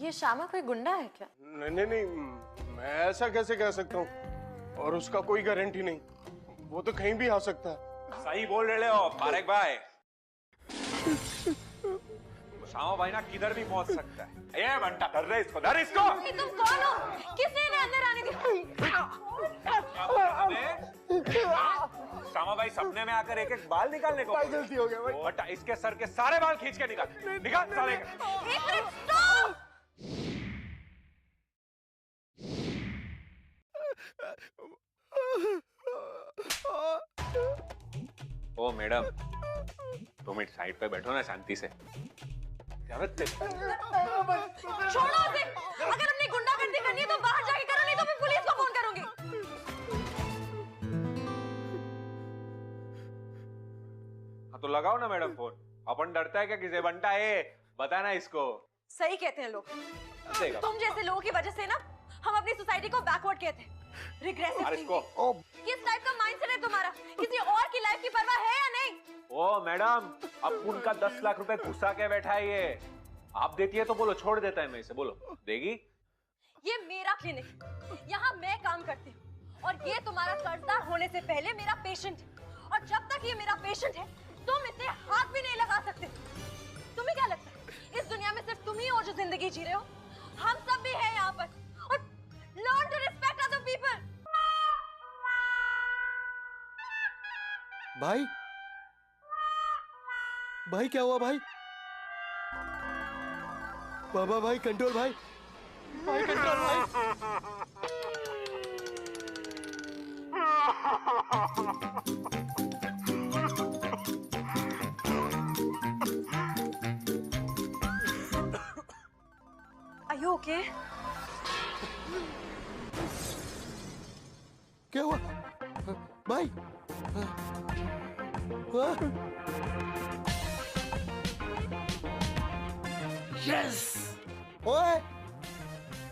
ये श्यामा कोई गुंडा है क्या? नहीं नहीं नहीं, मैं ऐसा कैसे कह सकता हूँ, और उसका कोई गारंटी नहीं, वो तो कहीं भी आ सकता है। सही बोल रहे हो फारेक भाई। श्यामा भाई ना किधर भी पहुंच सकता है। ये बंटा धर रहे इसको, धर इसको। तुम कौन हो? किसने इन्हें अंदर आने दिया? श्यामा भाई सपने में आकर एक एक बाल निकालने को। भाई गलती हो गया भाई। बट इसके सर के सारे बाल खींच के निकाल, निकाल सारे। एक मिनट, स्टॉप! ओ मैडम, 2 मिनट साइड पे बैठो ना शांति से। छोड़ो उसे। अगर हमने गुंडागर्दी करनी है तो बाहर जाके करो, नहीं तो मैं पुलिस को फोन करूंगी। हाँ तो लगाओ ना मैडम फोन। अपन डरता है क्या किसे? बंटा है, बताना इसको। सही कहते हैं लोग। देगा। तुम जैसे लोगों की वजह से ना हम अपनी सोसाइटी को बैकवर्ड कहते हैं। Regressive thinking. किस टाइप का माइंडसेट है तुम्हारा? किसी और की लाइफ की परवाह है या नहीं? ओ मैडम, अब उनका 10 लाख रुपए घुसा के बैठा है ये। आप देती है तो बोलो, छोड़ देता है मैं इसे। बोलो, देगी? ये मेरा क्लिनिक, यहाँ मैं काम करती हूँ और ये तुम्हारा कर्जदार होने से पहले मेरा पेशेंट है। और जब तक ये मेरा पेशेंट है तुम इसे हाथ भी नहीं लगा सकते। तुम्हें क्या लगता है इस दुनिया में सिर्फ तुम ही हो जो जिंदगी जी रहे हो? हम सब भी हैं यहाँ पर। और learn to respect other people। भाई भाई क्या हुआ भाई? बाबा भाई कंट्रोल भाई, भाई कंट्रोल भाई। Are you okay? क्या हुआ भाई? यस! ओए!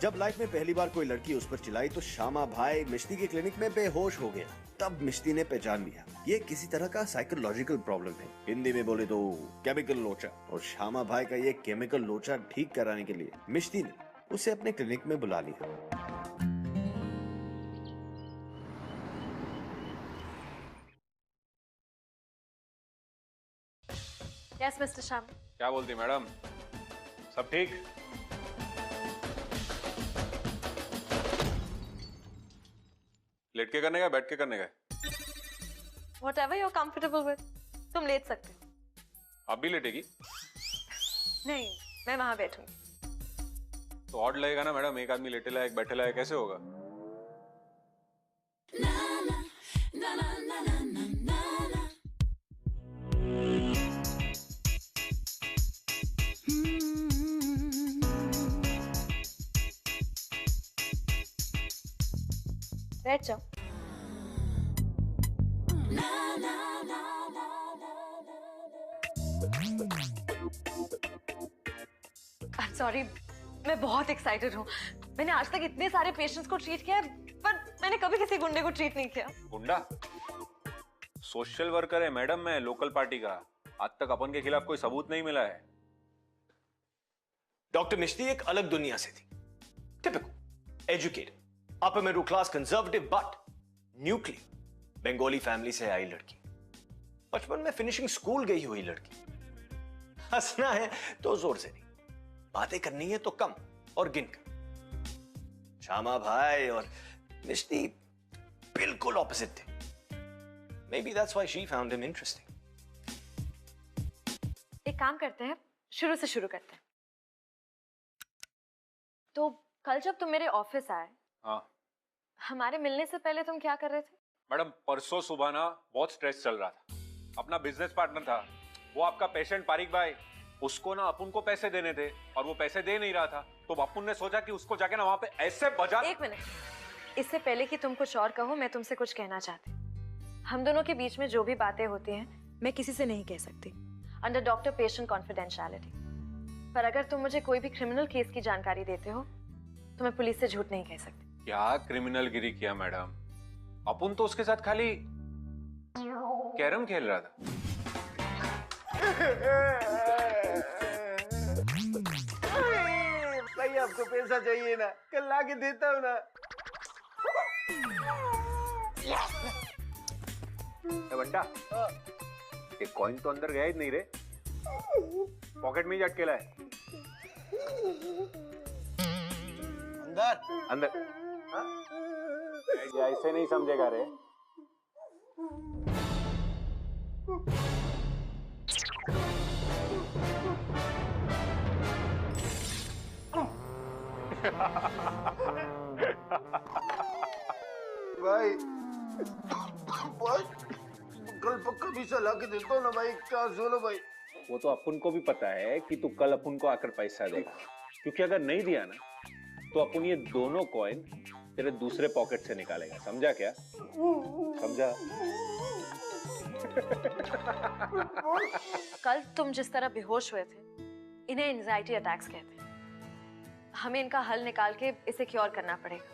जब लाइफ में पहली बार कोई लड़की उस पर चिल्लाई तो श्यामा भाई मिश्ती के क्लिनिक में बेहोश हो गया। तब मिश्ती ने पहचान लिया ये किसी तरह का साइकोलॉजिकल प्रॉब्लम है, हिंदी में बोले तो केमिकल लोचा। और श्यामा भाई का ये केमिकल लोचा ठीक कराने के लिए मिश्ती ने उसे अपने क्लिनिक में बुला लिया। Yes, Mr. Sharma. क्या बोलती मैडम? सब ठीक? लेट के करने का, बैठ के करने का? Whatever you're comfortable with. तुम लेट सकते हो। आप भी लेटेगी? नहीं, मैं वहां बैठूंगी। तो ऑड लगेगा ना मैडम, एक आदमी लेटेला एक बैठेला है, कैसे होगा? बैठ जाओ। I'm sorry, मैं बहुत एक्साइटेड हूँ। मैंने आज तक इतने सारे पेशेंट्स को ट्रीट किया है, पर मैंने कभी किसी गुंडे को ट्रीट नहीं किया। गुंडा? सोशल वर्कर है मैडम मैं, लोकल पार्टी का। आज तक अपन के खिलाफ कोई सबूत नहीं मिला है। डॉक्टर मिश्ती एक अलग दुनिया से थी। Typical, educated, upper middle class, conservative but nuclear Bengali family से आई लड़की। बचपन में फिनिशिंग स्कूल गई हुई लड़की। हंसना है तो जोर से नहीं, बातें करनी है तो कम और गिनकर। श्यामा भाई और मिश्ती बिल्कुल ऑपोजिट थे। Maybe that's why she found him interesting. एक काम करते हैं, शुरू से शुरू करते हैं। तो कल जब तुम मेरे ऑफिस आए, हाँ हमारे मिलने से पहले तुम क्या कर रहे थे? मैडम, परसों सुबह ना बहुत स्ट्रेस चल रहा था। अपना बिजनेस पार्टनर था वो आपका पेशेंट पारिक भाई, उसको ना अपुन को पैसे देने थे और वो पैसे दे नहीं रहा था। तो अपुन ने सोचा कि उसको जाके ना वहां पे ऐसे बजा। एक मिनट, इससे पहले कि तुम कुछ और कहो, मैं तुमसे कुछ कहना चाहती हूँ। हम दोनों के बीच में जो भी बातें होती हैं मैं किसी से नहीं कह सकती, अंडर डॉक्टर पेशेंट कॉन्फिडेंशियलिटी। पर अगर तुम मुझे कोई भी क्रिमिनल केस की जानकारी देते हो तो मैं पुलिस से झूठ नहीं कह सकती। क्या क्रिमिनल गिरी किया मैडम? अपुन तो उसके साथ खाली कैरम खेल रहा था। सही आपको पैसा चाहिए ना, कल ला के देता हूँ ना। बंटा, एक कॉइन तो अंदर गया ही नहीं रे, पॉकेट में ही अटकेला है। अंदर अंदर ऐसे नहीं समझेगा रे। भाई कल पक्का पैसा ला के देता हूँ ना भाई, क्या सुनो भाई। वो तो अपन को भी पता है कि तू कल अपन को आकर पैसा देगा, क्योंकि अगर नहीं दिया ना तो अपन ये दोनों कॉइन तेरे दूसरे पॉकेट से निकालेगा, समझा क्या? समझा? कल तुम जिस तरह बेहोश हुए थे, इन्हें एंजाइटी अटैक्स कहते हैं। हमें इनका हल निकाल के इसे क्योर करना पड़ेगा,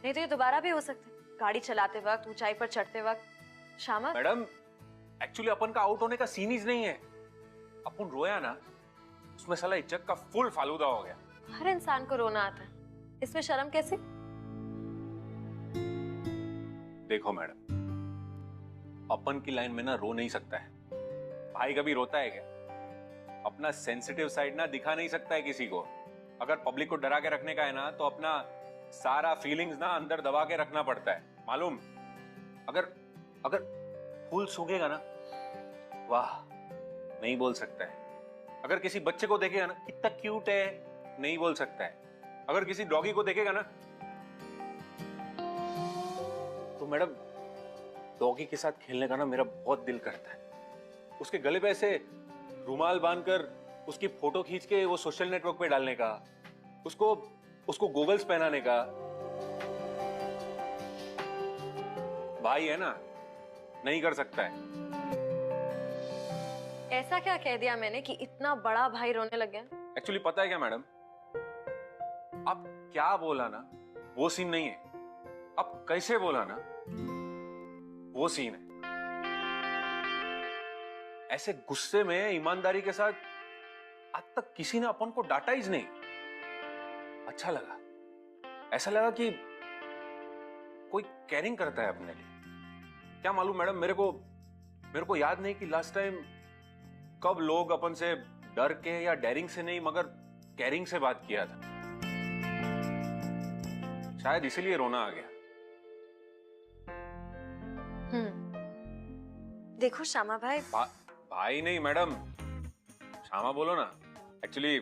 नहीं तो ये दोबारा भी हो सकते हैं। गाड़ी चलाते वक्त, ऊंचाई पर चढ़ते वक्त। शामा मैडम, एक्चुअली अपन का आउट होने का सीन ही नहीं है। अपन रोया ना, उसमें साला इज्जत का फुल फालूदा हो गया। हर इंसान को रोना आता है, इसमें शर्म कैसे? देखो मैडम, अपन की लाइन में ना रो नहीं सकता है। भाई कभी रोता है क्या? अपना सेंसिटिव साइड ना दिखा नहीं सकता है किसी को। अगर पब्लिक को डरा के रखने का है ना, तो अपना सारा फीलिंग्स ना अंदर दबा के रखना पड़ता है, मालूम? अगर अगर फूल सूखेगा ना, वाह नहीं बोल सकता है। अगर किसी बच्चे को देखेगा ना, कितना क्यूट है, नहीं बोल सकता है। अगर किसी डॉगी को देखेगा ना, तो मैडम डॉगी के साथ खेलने का ना मेरा बहुत दिल करता है। उसके गले पे ऐसे रुमाल बांधकर उसकी फोटो खींच के वो सोशल नेटवर्क पे डालने का, उसको गॉगल्स पहनाने का। भाई है ना, नहीं कर सकता है। ऐसा क्या कह दिया मैंने कि इतना बड़ा भाई रोने लग गया? एक्चुअली पता है क्या मैडम, आप क्या बोला ना वो सीन नहीं है, आप कैसे बोला ना वो सीन है। ऐसे गुस्से में ईमानदारी के साथ आज तक किसी ने अपन को डांटा ही नहीं। अच्छा लगा, ऐसा लगा कि कोई केयरिंग करता है अपने लिए। क्या मालूम मैडम, मेरे को याद नहीं कि लास्ट टाइम कब लोग अपन से डर के या डेयरिंग से नहीं मगर केयरिंग से बात किया था। शायद इसीलिए रोना आ गया। देखो श्यामा भाई, भाई नहीं मैडम, श्यामा बोलो ना। एक्चुअली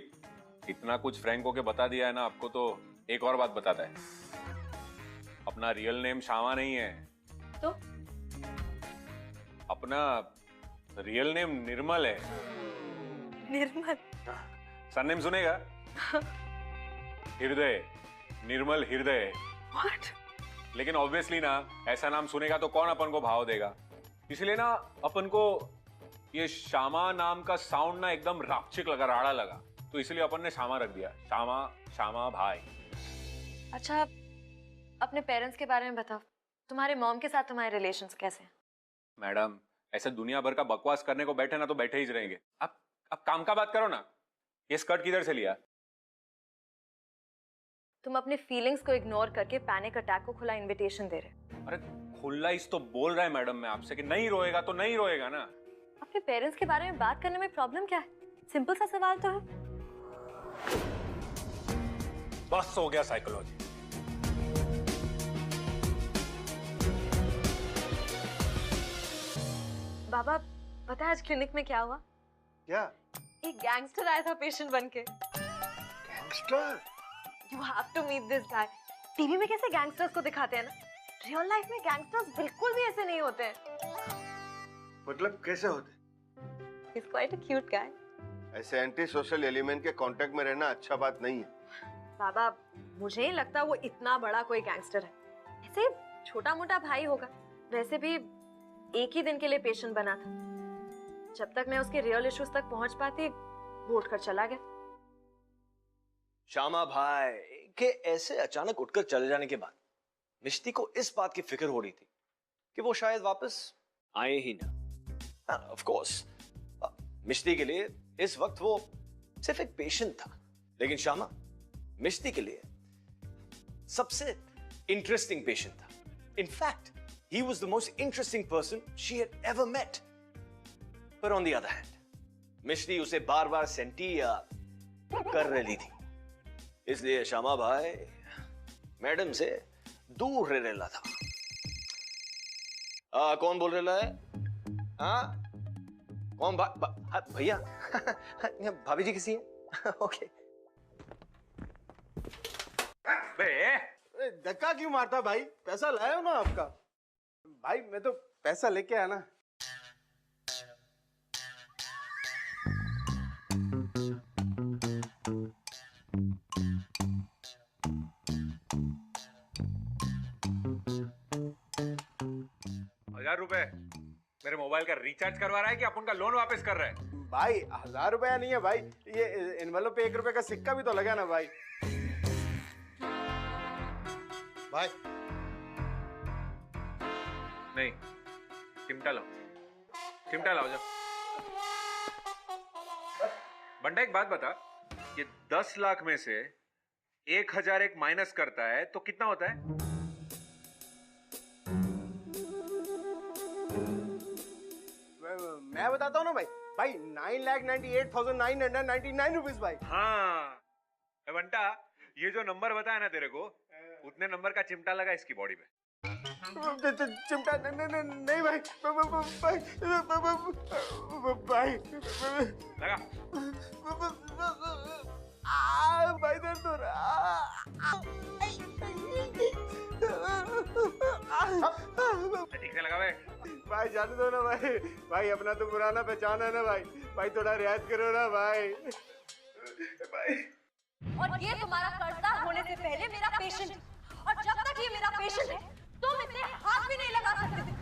इतना कुछ फ्रैंक होके बता दिया है ना आपको, तो एक और बात बताता है। अपना रियल नेम श्यामा नहीं है, तो अपना रियल नेम निर्मल है। निर्मल? सरनेम सुनेगा? हृदय, निर्मल हृदय। What? लेकिन ऑब्वियसली ना, ऐसा नाम सुनेगा तो कौन अपन को भाव देगा। इसलिए ना अपन को ये श्यामा नाम का साउंड ना एकदम रापचिक लगा, राड़ा लगा, तो इसलिए अपन ने श्यामा रख दिया। श्यामा भाई। अच्छा, अपने पेरेंट्स के बारे में बताओ। तुम्हारे मॉम के साथ तुम्हारे रिलेशंस कैसे हैं? मैडम, ऐसे दुनिया भर का बकवास करने को बैठे ना तो बैठे ही रहेंगे। अब काम का बात करो ना। ये स्कर्ट किधर से लिया? तुम अपने फीलिंग्स को इग्नोर करके पैनिक अटैक को खुला इनविटेशन दे रहे। अरे खुला इस तो बोल रहा है मैडम मैं आपसे कि नहीं रोएगा तो नहीं रोएगा ना। अपने पेरेंट्स के बारे में बात करने में प्रॉब्लम क्या है? सिंपल सा सवाल तो है। बस हो गया साइकोलॉजी। बाबा, पता है आज क्लिनिक में क्या हुआ? क्या? एक गैंगस्टर आया था पेशेंट बनके। Gangster? You have to meet this guy. TV में कैसे गैंगस्टर्स को दिखाते हैं ना, रियल लाइफ में गैंगस्टर्स बिल्कुल भी ऐसे नहीं होते हैं। मतलब कैसे होते? He's quite a cute guy. ऐसे एंटी सोशल एलिमेंट के कांटेक्ट में रहना अच्छा बात नहीं है। बाबा, मुझे नहीं लगता वो इतना बड़ा कोई गैंगस्टर है। ऐसे छोटा मोटा भाई होगा। वैसे भी एक ही दिन के लिए पेशेंट बना था। जब तक मैं उसके रियल इश्यूज तक पहुंच पाती, वो उठकर चला गया। श्यामा भाई के ऐसे अचानक उठकर चले जाने के बाद मिष्टी को इस बात की फिक्र हो रही थी कि वो शायद वापस आए ही ना। ऑफ कोर्स मिष्टी के लिए इस वक्त वो सिर्फ एक पेशेंट था, लेकिन श्यामा मिश्ती के लिए सबसे इंटरेस्टिंग पेशेंट था। In fact he was the most interesting person she had ever met. पर on the other hand Mishti उसे बार बार सेंटी या कर रही थी, इसलिए श्यामा भाई मैडम से दूर रह रहा था। कौन बोल रहा है? हाँ कौन? भैया भाभी जी किसी है? ओके। धक्का क्यों मारता भाई? पैसा लाया हो ना आपका। भाई मैं तो पैसा लेके आया ना। ₹1000 मेरे मोबाइल का रिचार्ज करवा रहा है कि अपन का लोन वापस कर रहा है? भाई 1000 रुपया नहीं है भाई, ये एनवेलप पे 1 रुपए का सिक्का भी तो लगा ना भाई। भाई नहीं, चिमटा लाओ, चिमटा लाओ जा। बंटा एक बात बता, ये 10 लाख में से 1000 एक माइनस करता है तो कितना होता है? मैं बताता हूँ ना भाई। भाई 9,98,999 रुपीस भाई। हाँ बंटा, ये जो नंबर बताया ना तेरे को, उतने नंबर का चिमटा लगा इसकी बॉडी पे। चिमटा नहीं भाई। भाई लगा। भाई दर्द हो रहा। ठीक से लगा भाई। भाई जाने दो ना भाई। भाई अपना तो पुराना पहचान है ना भाई। भाई थोड़ा रियायत करो ना भाई। भाई और ये तुम्हारा कर्जदार होने से पहले मेरा पेशेंट है, और जब तक ये मेरा पेशेंट है तुम इसे हाथ भी नहीं लगा सकते थे।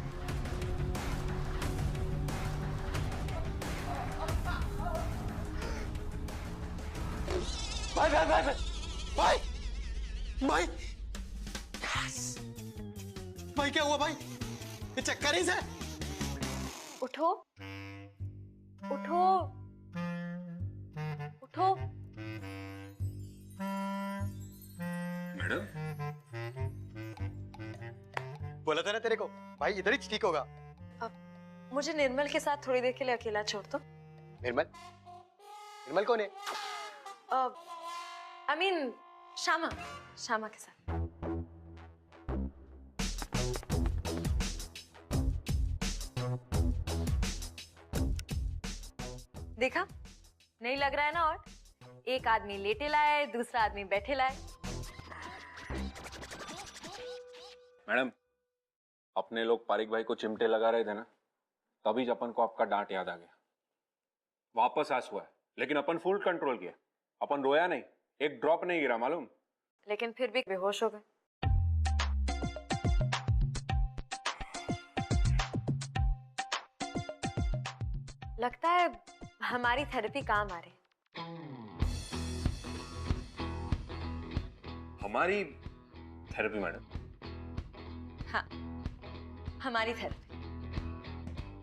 भाई भाई भाई भाई भाई भाई क्या हुआ भाई? ये चक्कर ही से। उठो उठो उठो। मैडम बोला था ना तेरे को भाई इधर ही ठीक होगा। मुझे निर्मल के साथ थोड़ी देर के लिए अकेला छोड़ दो। निर्मल? निर्मल कौन है? I mean, श्यामा, श्यामा के साथ। देखा, नहीं लग रहा है ना? और एक आदमी लेटे लाए, दूसरा आदमी बैठे लाए। मैडम, अपने लोग पारिक भाई को चिमटे लगा रहे थे ना, तभी अपन को आपका डांट याद आ गया। वापस आंसू है, लेकिन अपन फुल कंट्रोल किया। अपन रोया नहीं, एक ड्रॉप नहीं गिरा, मालूम? लेकिन फिर भी बेहोश हो गए। लगता है हमारी थेरेपी काम आ रही। हमारी थेरेपी मैडम? हाँ, हमारी थेरेपी।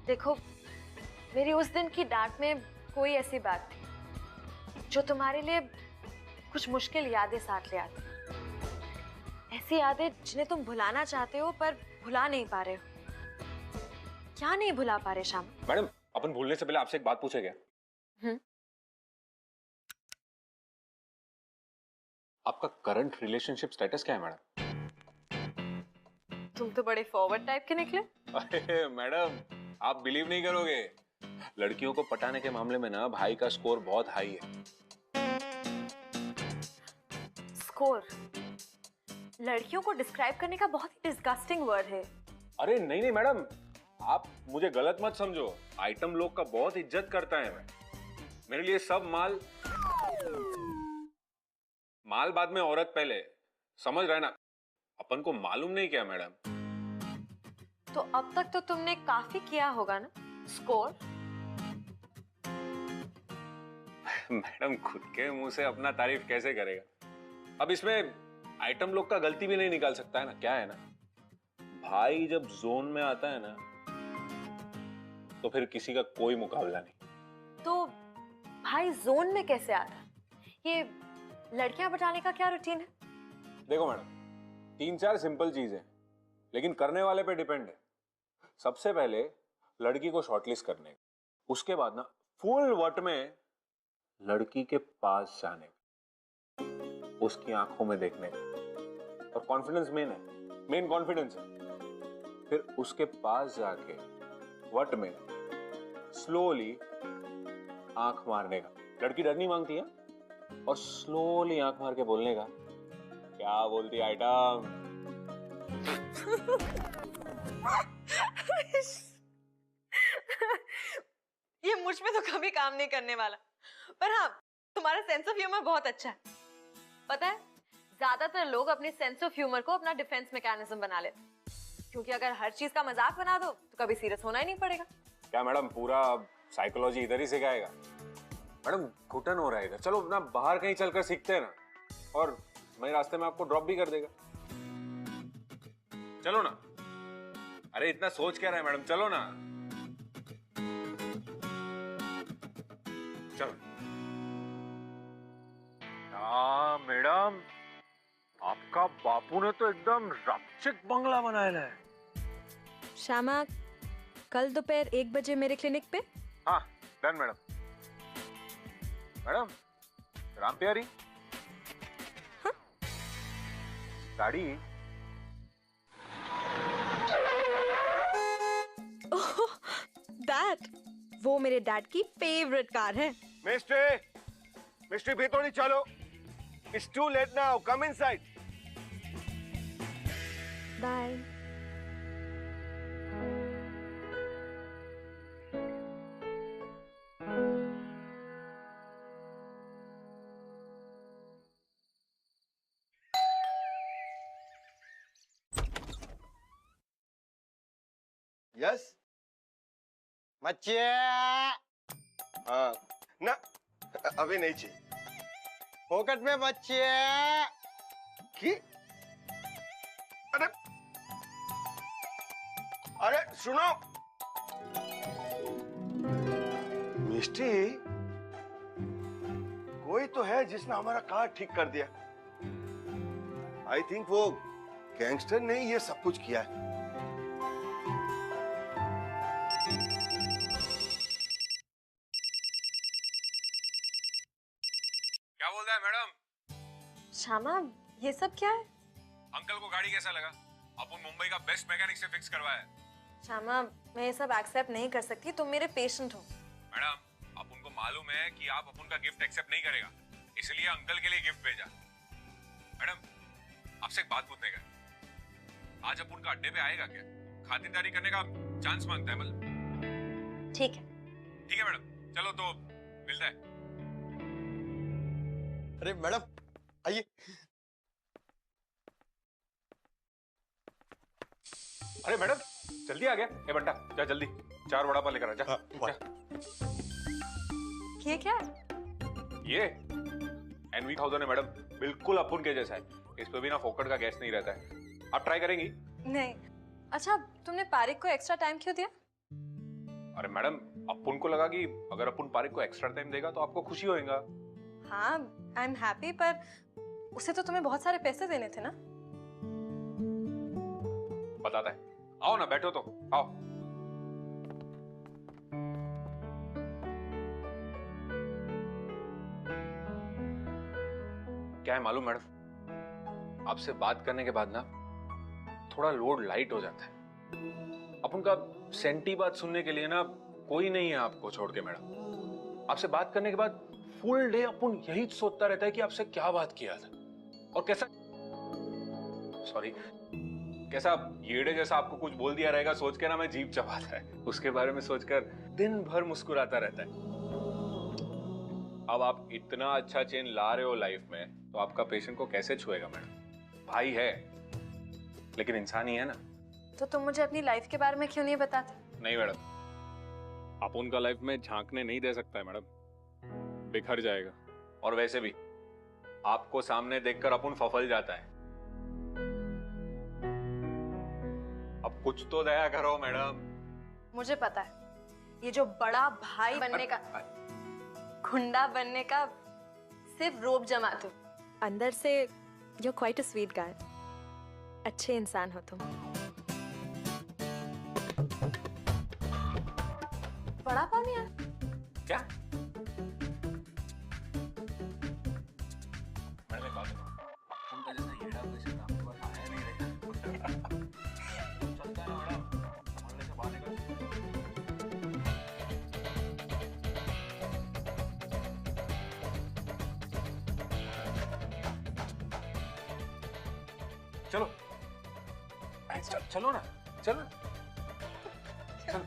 देखो, मेरी उस दिन की डांट में कोई ऐसी बात थी जो तुम्हारे लिए कुछ मुश्किल यादें साथ ले आती। ऐसी यादें जिन्हें तुम भुलाना चाहते हो पर भुला नहीं पा रहे हो। क्या नहीं भुला पा रहे श्याम? मैडम, अपन भूलने से पहले आपसे एक बात पूछे क्या? आपका करंट रिलेशनशिप स्टेटस क्या है मैडम? तुम तो बड़े फॉरवर्ड टाइप के निकले। अरे मैडम, आप बिलीव नहीं करोगे, लड़कियों को पटाने के मामले में ना भाई का स्कोर बहुत हाई है। स्कोर लड़कियों को डिस्क्राइब करने का बहुत ही डिस्गस्टिंग वर्ड है। अरे नहीं नहीं मैडम, आप मुझे गलत मत समझो। आइटम लोग का बहुत इज्जत करता है मैं। मेरे लिए सब माल बाद में, औरत पहले। समझ रहे ना? अपन को मालूम नहीं क्या मैडम? तो अब तक तो तुमने काफी किया होगा ना स्कोर? मैडम, खुद के मुंह से अपना तारीफ कैसे करेगा? अब इसमें आइटम लोग का गलती भी नहीं निकाल सकता है ना। क्या है ना, भाई जब जोन में आता है ना तो फिर किसी का कोई मुकाबला नहीं। तो भाई जोन में कैसे आता? ये लड़कियां पटाने का क्या रूटीन है? देखो मैडम, 3-4 सिंपल चीजें, लेकिन करने वाले पे डिपेंड है। सबसे पहले लड़की को शॉर्टलिस्ट करने का, उसके बाद ना फुल वट में लड़की के पास जाने का, उसकी आंखों में देखने का, और कॉन्फिडेंस मेन है, मेन कॉन्फिडेंस है। फिर उसके पास जाके वट में स्लोली आंख मारने का, लड़की डर नहीं मांगती है, और स्लोली आंख मार के बोलने का, क्या बोलती आइटम। ये मुझ में तो कभी काम नहीं करने वाला, पर हाँ तुम्हारा सेंस ऑफ ह्यूमर बहुत अच्छा है। पता है, ज्यादातर लोग अपने सेंस ऑफ ह्यूमर को अपना डिफेंस मैकेनिज्म बना लेते, क्योंकि अगर हर चीज का मजाक बना दो तो कभी सीरियस होना ही नहीं पड़ेगा। क्या मैडम पूरा साइकोलॉजी इधर ही सिखाएगा? मैडम घुटन हो रहा है इधर, चलो ना बाहर कहीं चलकर सीखते हैं ना, और मैं रास्ते में आपको ड्रॉप भी कर देगा। चलो ना। अरे इतना सोच क्या रहे हैं मैडम, चलो ना। चलो। हाँ मैडम, आपका बापू ने तो एकदम रक्षक बंगला बनाया है। श्यामा, कल दोपहर 1 बजे मेरे क्लिनिक पे। हाँ डन मैडम। मैडम राम प्यारी। हाँ? गाड़ी। दैट, वो मेरे डैड की फेवरेट कार है। मिस्ट्री भी थोड़ी चलो। It's too late now. Come inside. Bye. Yes. बच्चे हाँ ना, अभी नहीं चाहिए। पॉकेट में बच्चे की? अरे अरे सुनो मिस्टी, कोई तो है जिसने हमारा कार ठीक कर दिया। आई थिंक वो गैंगस्टर ने ये सब कुछ किया है। क्या बोल रहा है मैडम? श्यामा, ये सब क्या है? अंकल को गाड़ी कैसा लगा? अपन मुंबई का बेस्ट मैकेनिक से फिक्स करवाया है। श्यामा, मैं ये सब एक्सेप्ट नहीं कर सकती, तुम मेरे पेशेंट हो। मैडम अपन को मालूम है कि आप अपन का गिफ्ट एक्सेप्ट नहीं करेगा, इसलिए अंकल के लिए गिफ्ट भेजा। मैडम आपसे एक बात पूछने का, आज अपन का अड्डे पे आएगा क्या? खातिरदारी करने का चांस मांगता है मतलब। ठीक है। ठीक है मैडम, चलो तो मिलता है। अरे मैडम आइए। अरे मैडम जल्दी आ गया। ए बंटा जा जल्दी 4 वड़ा पाव लेकर आ जा। हाँ, ये क्या है? ये NV1000 है मैडम, बिल्कुल अपन के जैसा है। इस पे भी ना फोकट का गैस नहीं रहता है। आप ट्राई करेंगी? नहीं। अच्छा, तुमने पारिक को एक्स्ट्रा टाइम क्यों दिया? अरे मैडम अपन को लगा कि अगर अपन पारिक को एक्स्ट्रा टाइम देगा तो आपको खुशी होएगा। हाँ, आई एम हैप्पी, पर उसे तो तुम्हें बहुत सारे पैसे देने थे ना। बताता है, आओ ना बैठो तो आओ। क्या है मालूम मैडम, आपसे बात करने के बाद ना थोड़ा लोड लाइट हो जाता है। अपन का सेंटी बात सुनने के लिए ना कोई नहीं है आपको छोड़ के मैडम। आपसे बात करने के बाद फुल डे अपन यही सोचता रहता है कि आपसे क्या बात किया था और कैसा, सॉरी, कैसा येड़े जैसा आपको कुछ बोल दिया रहेगा सोच के ना मैं जीभ चबाता है। उसके बारे में सोचकर दिन भर मुस्कुराता रहता है। अब आप इतना अच्छा चेंज ला रहे हो लाइफ में, तो आपका पेशेंट को कैसे छुएगा मैडम? भाई है लेकिन इंसान ही है ना। तो तुम मुझे अपनी लाइफ के बारे में क्यों नहीं बताते? नहीं मैडम, आप उनका लाइफ में झांकने नहीं दे सकता है मैडम, बिखर जाएगा। और वैसे भी आपको सामने देखकर अपन फफल जाता है। अब कुछ तो दया करो मैडम। मुझे पता है, ये जो बड़ा भाई बनने का, गुंडा बनने का सिर्फ रोब जमाते हो, अंदर से you're quite a sweet guy. अच्छे इंसान हो तुम। बड़ा पानी है? क्या? मैंने कहा उनका जैसा येड़ा पेशेंट आपके पास आया नहीं रहेगा। चलता है ना मैडम, संभालने से बाहर निकल। चलो चलो ना, चलो चलो।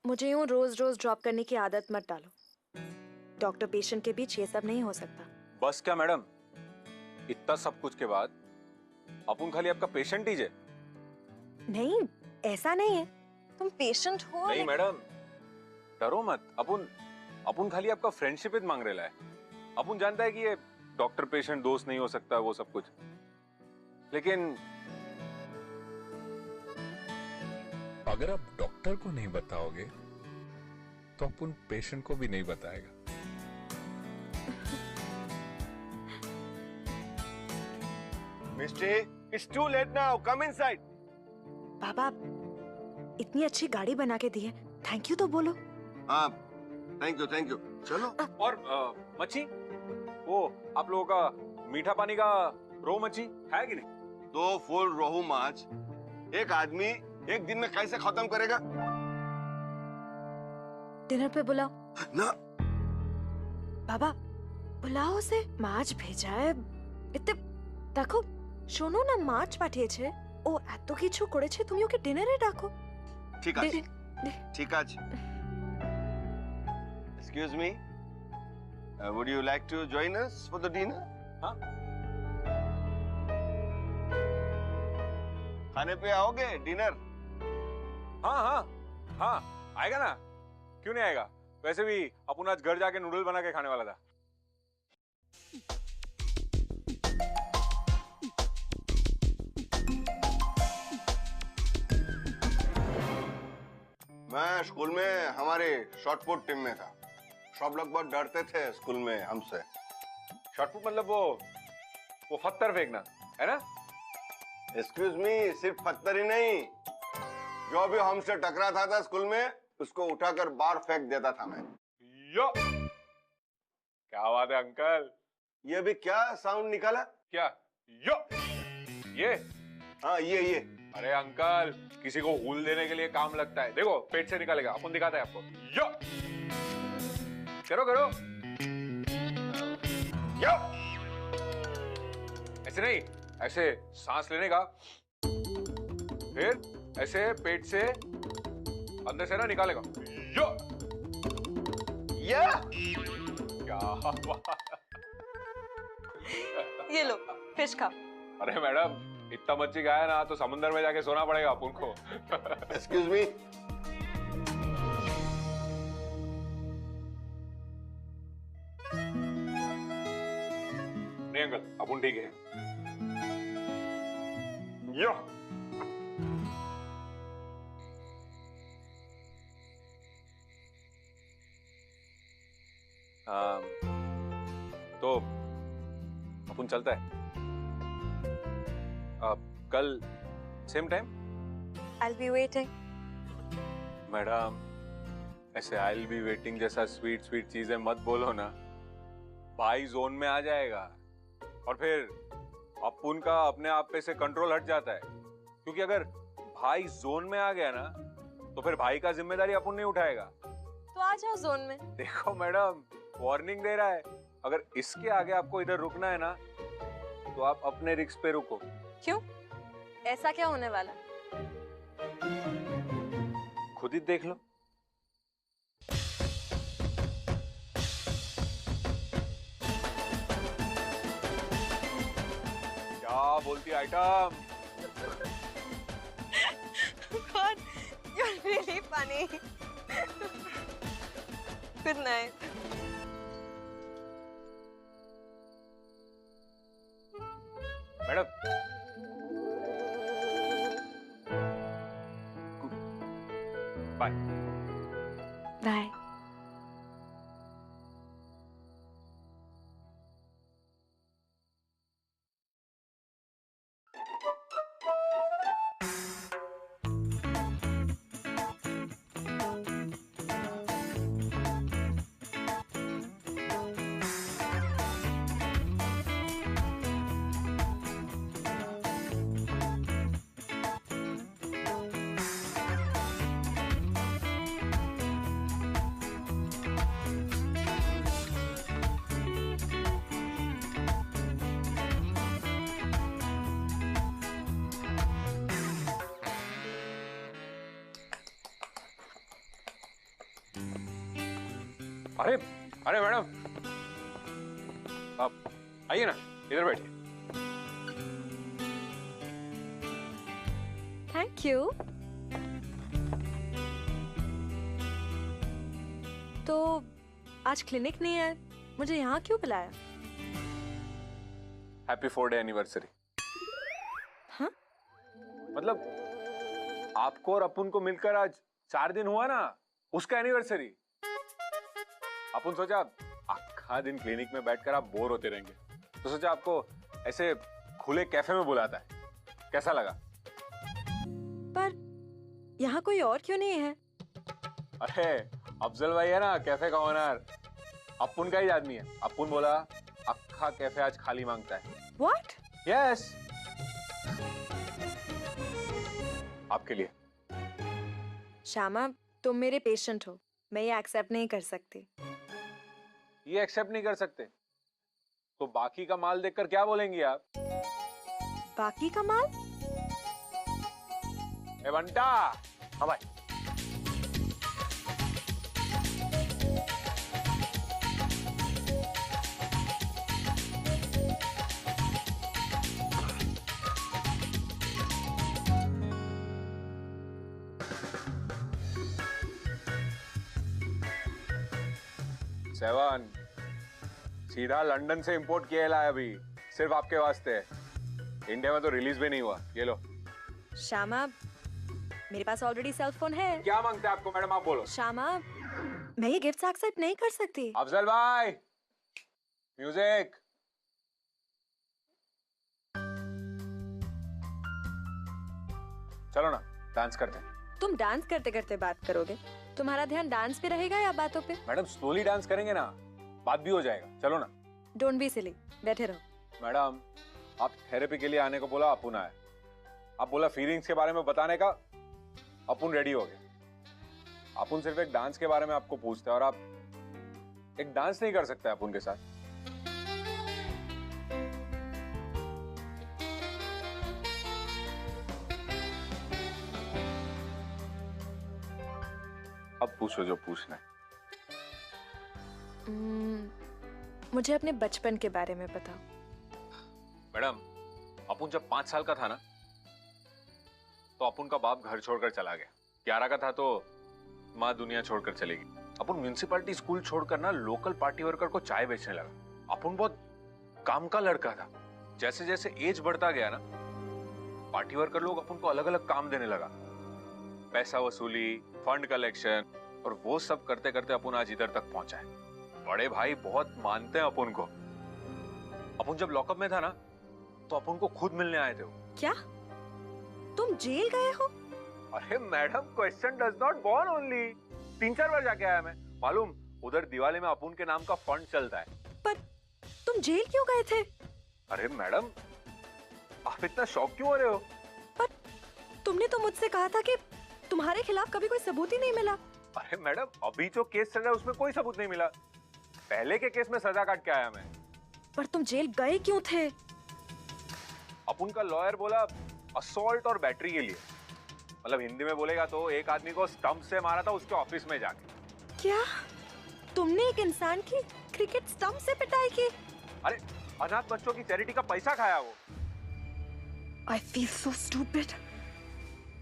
मुझे यूं रोज रोज ड्रॉप करने की आदत मत डालो। डॉक्टर पेशेंट के बीच ये सब नहीं हो सकता। बस क्या मैडम, इतना सब कुछ के बाद अपन खाली आपका पेशेंट ही जे। नहीं, ऐसा नहीं है। तुम पेशेंट हो। नहीं मैडम, डरो मत। अपन खाली आपका फ्रेंडशिप मांग रहे है। अपन जानता है कि ये डॉक्टर पेशेंट दोस्त नहीं हो सकता, वो सब कुछ, लेकिन अगर आप डॉक्टर को नहीं बताओगे तो अपन पेशेंट को भी नहीं बताएगा। मिस्टी, it's too late now. Come inside. बाबा, इतनी अच्छी गाड़ी बना के दी है, थैंक यू तो बोलो। हाँ, थैंक यू। चलो। और मच्छी, वो आप लोगों का मीठा पानी का रो मच्छी है कि नहीं? 2 फुल रोहू माछ एक आदमी एक दिन में कैसे खत्म करेगा? डिनर पे बुलाओ ना। बाबा, बुलाओ उसे। माछ भेजा है इतने। देखो শোনো না, মাছ পাঠিয়েছে ও। এত কিছু করেছে, তুমি ওকে ডিনারে ডাকো। ঠিক আছে, ঠিক আছে। Excuse me, would you like to join us for the dinner? हाँ? खाने पे आओगे डिनर? हाँ, आएगा ना, क्यों नहीं आएगा? वैसे भी अपन आज घर जाके नूडल बना के खाने वाला था। मैं स्कूल में हमारे शॉटपुट टीम में था। सब लोग बहुत डरते थे स्कूल में हमसे। शॉटपुट मतलब वो पत्थर फेंकना है ना? एक्सक्यूज मी, सिर्फ पत्थर ही नहीं, जो भी हमसे टकराता था स्कूल में उसको उठाकर बाहर फेंक देता था मैं। यो, क्या बात है अंकल। ये भी क्या साउंड निकाला? क्या? यो, ये? हाँ, ये। अरे अंकल, किसी को हुल देने के लिए काम लगता है। देखो, पेट से निकालेगा, अपन दिखाते हैं आपको। यो, करो। यो, ऐसे नहीं, ऐसे सांस लेने का, फिर ऐसे पेट से अंदर से ना निकालेगा। यो, या क्या बात। ये लो, फिश खाओ। अरे मैडम, इतना मच्छी खाया ना तो समुद्र में जाके सोना पड़ेगा अपन को। Excuse me. नहीं अंकल, अपन ठीक है। यो, तो अपन चलता है कल same time. I'll be waiting. Madam, ऐसे I'll be waiting जैसा स्वीट चीजें मत बोलो ना। भाई जोन में आ जाएगा और फिर अपन का अपने आप पे से कंट्रोल हट जाता है, क्योंकि अगर भाई जोन में आ गया ना तो फिर भाई का जिम्मेदारी अपन नहीं उठाएगा। तो आ जाओ जोन में। देखो मैडम, वार्निंग दे रहा है, अगर इसके आगे आपको इधर रुकना है ना तो आप अपने रिस्क पे रुको। क्यों? ऐसा क्या होने वाला? खुद ही देख लो। क्या बोलती item? God, you're really funny. Good night. Madam, bye. अरे अरे मैडम, आप आइए ना, इधर बैठिए। Thank you. तो आज क्लिनिक नहीं है, मुझे यहाँ क्यों बुलाया? Happy 4-day anniversary. हाँ? मतलब आपको और अपुन को मिलकर आज 4 दिन हुआ ना, उसका एनिवर्सरी। अपुन सोचा आखा दिन क्लिनिक में बैठकर आप बोर होते रहेंगे, तो सोचा आपको ऐसे खुले कैफे में बुलाता है। कैसा लगा? पर यहाँ कोई और क्यों नहीं है? अरे अफजल भाई है ना कैफे का ओनर, अपुन का ही आदमी है। अपुन बोला अखा कैफे आज खाली मांगता है। What? यस, आपके लिए। श्यामा, तुम मेरे पेशेंट हो, मैं ये एक्सेप्ट नहीं कर सकती। ये एक्सेप्ट नहीं कर सकते तो बाकी का माल देखकर क्या बोलेंगी आप? बाकी का माल? ए बंटा। हाँ भाई। सेवन सीधा लंदन से इंपोर्ट किया है अभी, सिर्फ आपके वास्ते। इंडिया में तो रिलीज भी नहीं हुआ। ये लो। श्यामा, मेरे पास ऑलरेडी सेल फोन है। क्या मांगते हैं आपको मैडम, आप बोलो। श्यामा, मैं ये गिफ्ट एक्सेप्ट नहीं कर सकती। अफजल भाई, म्यूजिक। चलो ना, डांस करते हैं। तुम डांस करते करते बात करोगे? तुम्हारा ध्यान डांस पे रहेगा या बातों पे? मैडम स्लोली डांस करेंगे ना, बात भी हो जाएगा। चलो ना। डोंट बी सिली, बैठे रहो। मैडम, आप थेरेपी के लिए आने को बोला, अपुन आया। आप बोला फीलिंग्स के बारे में बताने का, अपुन रेडी हो गया। अपुन सिर्फ एक डांस के बारे में आपको पूछता है और आप एक डांस नहीं कर सकते अपुन के साथ। अब पूछो जो पूछना है। मुझे अपने बचपन के बारे में बताओ। मैडम, अपुन जब 5 साल का था ना, तो अपुन का बाप घर छोड़कर चला गया। 11 का था तो माँ दुनिया छोड़कर चलेगी। अपुन म्युनिसिपैलिटी स्कूल छोड़कर ना लोकल पार्टी वर्कर को चाय बेचने लगा। अपुन बहुत काम का लड़का था। जैसे जैसे एज बढ़ता गया ना, पार्टी वर्कर लोग अपुन को अलग अलग काम देने लगा। पैसा वसूली, फंड कलेक्शन, और वो सब करते करते अपुन आज इधर तक पहुंचा है। बड़े भाई बहुत मानते हैं अपुन को। अपुन जब लॉकअप में था ना, तो अपुन को खुद मिलने आए थे वो। क्या तुम जेल गए हो? अरे madam, question does not gone only. 3-4 बार जाके आया मैं। मालूम, उधर दिवाली में अपुन के नाम का फंड चलता है। पर तुम जेल क्यों गए थे? अरे मैडम, आप इतना शॉक क्यों हो रहे हो? पर तुमने तो मुझसे कहा था कि तुम्हारे खिलाफ कभी कोई सबूत ही नहीं मिला। अरे मैडम, अभी जो केस चल रहा है उसमें कोई सबूत नहीं मिला। पहले के केस में सजा काट के आया मैं। पर तुम जेल गए क्यों थे? अपुन का लॉयर बोला असॉल्ट और बैटरी के लिए। मतलब हिंदी में बोलेगा तो एक आदमी को स्टंप से मारा था उसके ऑफिस में जाके। क्या तुमने एक इंसान की क्रिकेट स्टंप से पिटाई की? अरे अनाथ बच्चों की चैरिटी का पैसा खाया वो। I feel so stupid.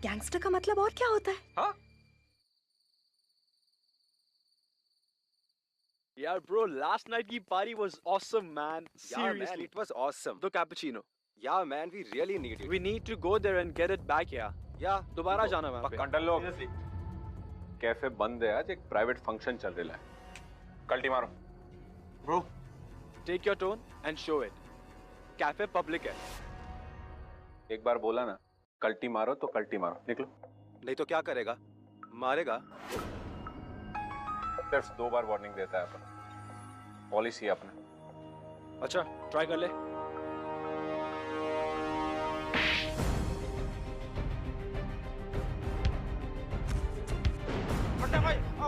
Gangster का मतलब और क्या होता है? हाँ? Yeah, bro, last night की party was awesome, man. Yeah, man, Seriously. it was awesome. The cappuccino. Yeah, man, we really need it. We need to go there and get it back, yeah. Yeah, दोबारा जाना वहाँ पे। कंडल लोग, cafe बंद है आज, एक प्राइवेट फंक्शन चल रहा है। कल्टी मारो। Bro, take your tone and show it. Cafe public है। एक बार बोला ना, कल्टी मारो तो कल्टी मारो। निकलो। नहीं तो क्या करेगा? मारेगा? सिर्फ 2 बार वार्निंग देता है अपन। पॉलिसी है अपना। अच्छा, try कर ले।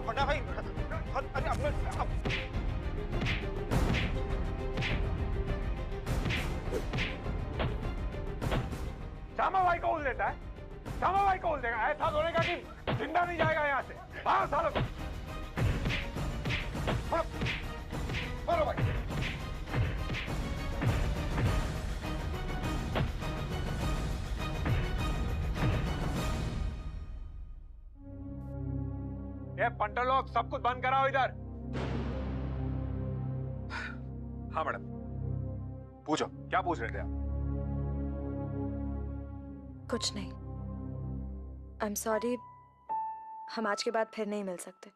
बड़ा भाई, अरे अपने श्यामा भाई को उल देता है। श्यामा भाई को उल देगा। ऐसा होने का कि जिंदा नहीं जाएगा यहाँ से। हाँ सालों। ये पंटर लोग सब कुछ बंद कराओ इधर। हाँ मैडम, पूछो, क्या पूछ रहे थे आप? कुछ नहीं। आई एम सॉरी, हम आज के बाद फिर नहीं मिल सकते।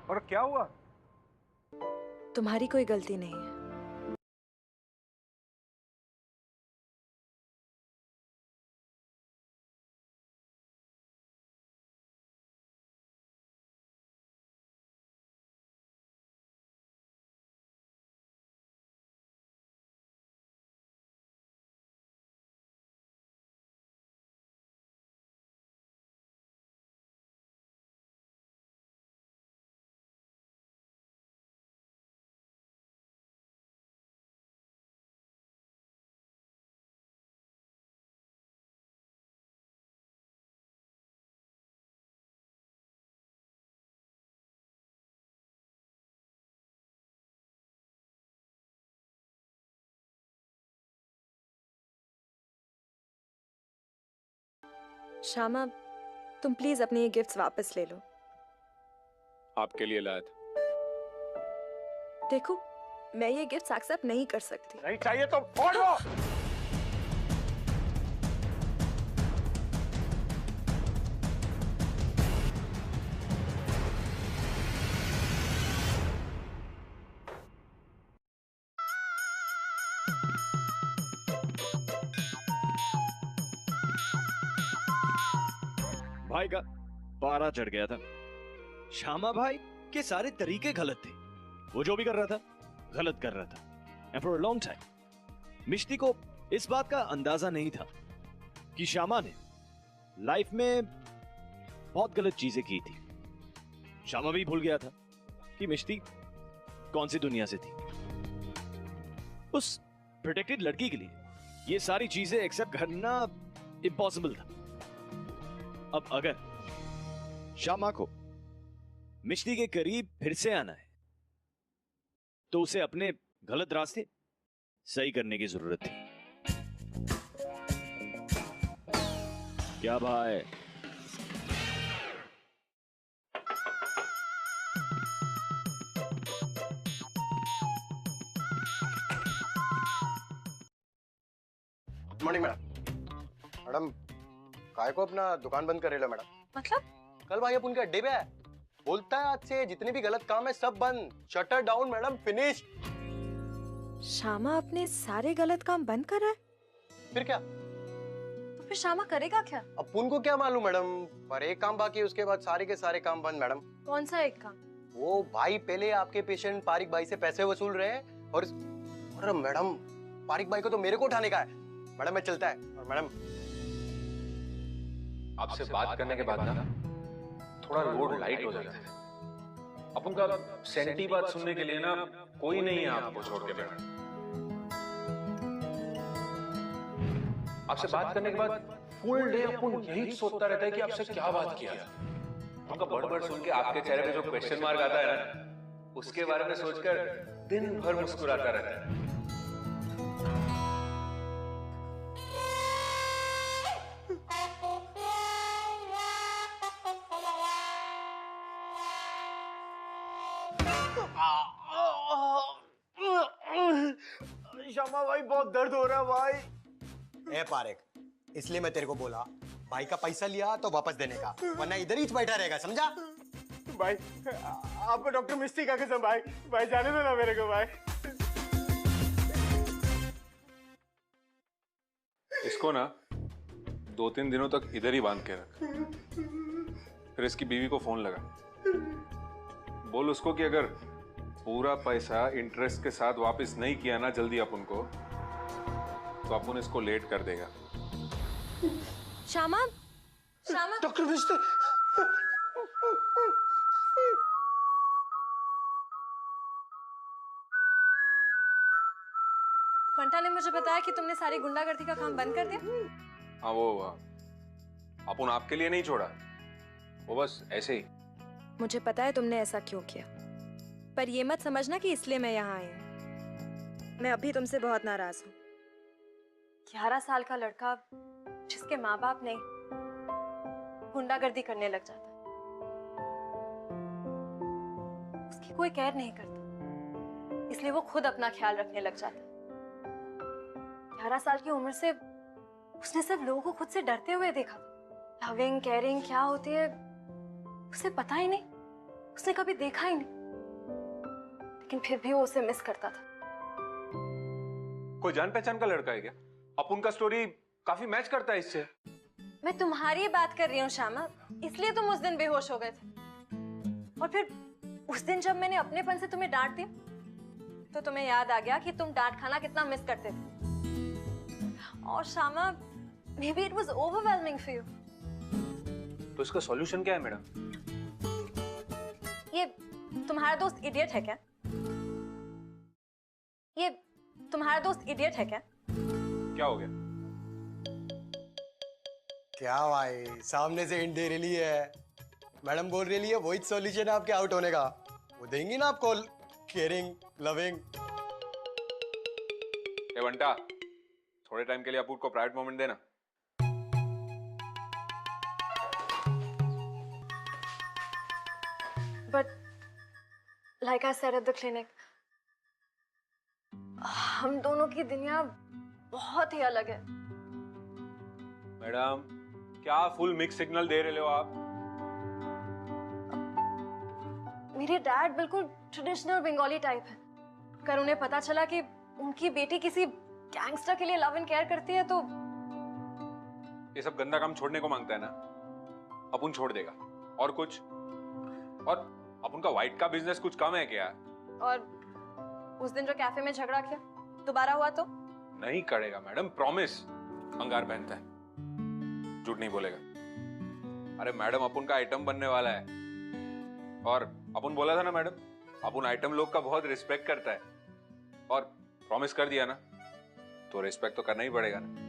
और क्या हुआ? तुम्हारी कोई गलती नहीं है। श्यामा, तुम प्लीज अपने ये गिफ्ट्स वापस ले लो। आपके लिए लाया था। देखो, मैं ये गिफ्ट्स एक्सेप्ट नहीं कर सकती। नहीं चाहिए तो फोड़ दो। भाई का पारा चढ़ गया था। श्यामा भाई के सारे तरीके गलत थे। वो जो भी कर रहा था गलत कर रहा था। And for a long time Mishti को इस बात का अंदाजा नहीं था कि श्यामा ने लाइफ में बहुत गलत चीजें की थी। श्यामा भी भूल गया था कि मिष्टी कौन सी दुनिया से थी। उस प्रोटेक्टेड लड़की के लिए ये सारी चीजें एक्सेप्ट करना इम्पॉसिबल था। अब अगर श्यामा को मिष्टी के करीब फिर से आना है तो उसे अपने गलत रास्ते सही करने की जरूरत थी। क्या भाई? मॉर्निंग मैडम काय को अपना दुकान बंद करेला मैडम? मतलब? कल भाई अपन का अड्डे पे है, बोलता है आज से जितने भी गलत काम है सब बंद, shutter down madam, finish. Shyama अपने सारे गलत काम बंद कर रहा है? फिर क्या? तो फिर श्यामा करेगा क्या? अपन को क्या मालूम मैडम, पर एक काम बाकी है, उसके बाद सारे के सारे काम बंद मैडम। कौन सा एक काम? वो भाई पहले आपके पेशेंट पारिक भाई से पैसे वसूल रहे हैं और मैडम पारिक भाई को तो मेरे को उठाने का है। मैडम मैं चलता है। और मैडम आपसे बात करने के बाद ना थोड़ा लोड लाइट हो जाता है। अपन का सेंटी बात सुनने के लिए ना कोई नहीं है आपको छोड़ के। मैडम आपसे बात करने के बाद फुल डे अपन यही सोचता रहता है कि आपसे क्या बात किया। उनका बड़ सुन के आपके चेहरे पे जो क्वेश्चन मार्क आता है ना, उसके बारे में सोचकर दिन भर मुस्कुराता रहता है। श्यामा भाई बहुत दर्द हो रहा है भाई। ए पारिक, इसलिए मैं तेरे को बोला भाई का पैसा लिया तो वापस देने का, वरना इधर ही बैठा रहेगा, समझा? भाई आपको डॉक्टर मिस्टी का कसम भाई, भाई जाने दो ना मेरे को भाई। इसको ना 2-3 दिनों तक इधर ही बांध के रख। फिर इसकी बीवी को फोन लगा, बोल उसको कि अगर पूरा पैसा इंटरेस्ट के साथ वापस नहीं किया ना जल्दी अपन को, तो अपन इसको लेट कर देगा। श्यामा, श्यामा, डॉक्टर मिस्टी, पंटा ने मुझे बताया कि तुमने सारी गुंडागर्दी का काम बंद कर दिया। हाँ वो अपन आपके लिए नहीं छोड़ा, वो बस ऐसे ही। मुझे पता है तुमने ऐसा क्यों किया, पर ये मत समझना कि इसलिए मैं यहाँ आई हूँ। मैं अभी तुमसे बहुत नाराज हूँ। 11 साल का लड़का जिसके माँ बाप नहीं, गुंडागर्दी करने लग जाता। उसकी कोई केयर नहीं करता, इसलिए वो खुद अपना ख्याल रखने लग जाता। 11 साल की उम्र से उसने सिर्फ लोगों को खुद से डरते हुए देखा। लविंग केयरिंग क्या होती है उसे पता ही नहीं, उसने कभी देखा ही नहीं, लेकिन फिर भी वो उसे मिस करता था। कोई जान पहचान का लड़का है क्या? अपुन का स्टोरी काफी मैच करता है इससे। मैं तुम्हारी बात कर रही हूँ श्यामा, इसलिए तुम उस दिन बेहोश हो गए थे। और फिर उस दिन जब मैंने अपनेपन से तुम्हें डांट दी तो तुम्हें याद आ गया कि तुम डांट खाना कितना मिस करते थे। और Shyama, may be it was overwhelming for you. तो इसका सॉल्यूशन क्या है मैडम? ये तुम्हारा दोस्त इडियट है क्या? ये तुम्हारा दोस्त इडियट है क्या? क्या हो गया? क्या भाई, सामने से हिंट दे रही है, मैडम बोल रही है वही सॉल्यूशन है आपके आउट होने का। वो देंगी ना आपको केयरिंग लविंग। ए बंटा, थोड़े टाइम के लिए अपूर को प्राइवेट मोमेंट देना। But like I said at the clinic, हम दोनों की दुनिया बहुत ही अलग है। मैडम, क्या फुल मिक्स सिग्नल दे रहे हो आप? मेरे डैड बिल्कुल ट्रेडिशनल बंगाली टाइप है। अगर उन्हें पता चला कि उनकी बेटी किसी गैंगस्टर के लिए लव एंड केयर करती है तो ये सब गंदा काम छोड़ने को मांगता है ना, अपुन छोड़ देगा। और कुछ? और अपुन का वाइट का बिजनेस कुछ कम है क्या? और उस दिन जो कैफे में झगड़ा किया दोबारा हुआ तो? नहीं करेगा मैडम, प्रॉमिस। अंगार पहनता है, झूठ नहीं बोलेगा। अरे मैडम, अपुन का आइटम बनने वाला है। और अपुन बोला था ना मैडम, अपुन आइटम लोग का बहुत रिस्पेक्ट करता है। और प्रॉमिस कर दिया ना, तो रिस्पेक्ट तो करना ही पड़ेगा ना।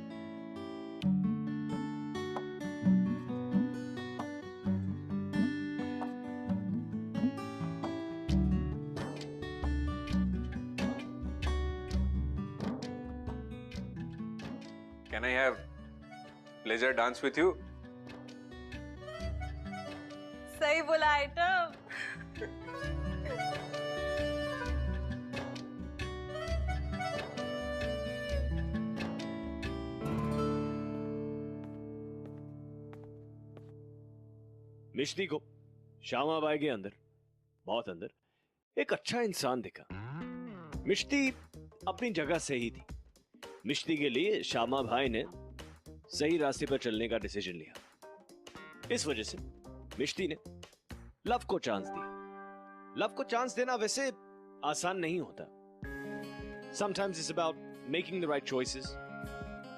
Can I have pleasure dance with you? सही बोला आइटम। मिश्ती को श्यामा बाई के अंदर, बहुत अंदर, एक अच्छा इंसान दिखा। मिश्ती अपनी जगह सही थी। मिश्ती के लिए श्यामा भाई ने सही रास्ते पर चलने का डिसीजन लिया। इस वजह से मिश्ती ने लव को चांस दिया। लव को चांस देना वैसे आसान नहीं होता। Sometimes it's about making the right choices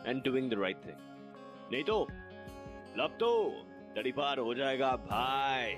and doing the right thing. नहीं तो लव तो तड़ी पार हो जाएगा भाई।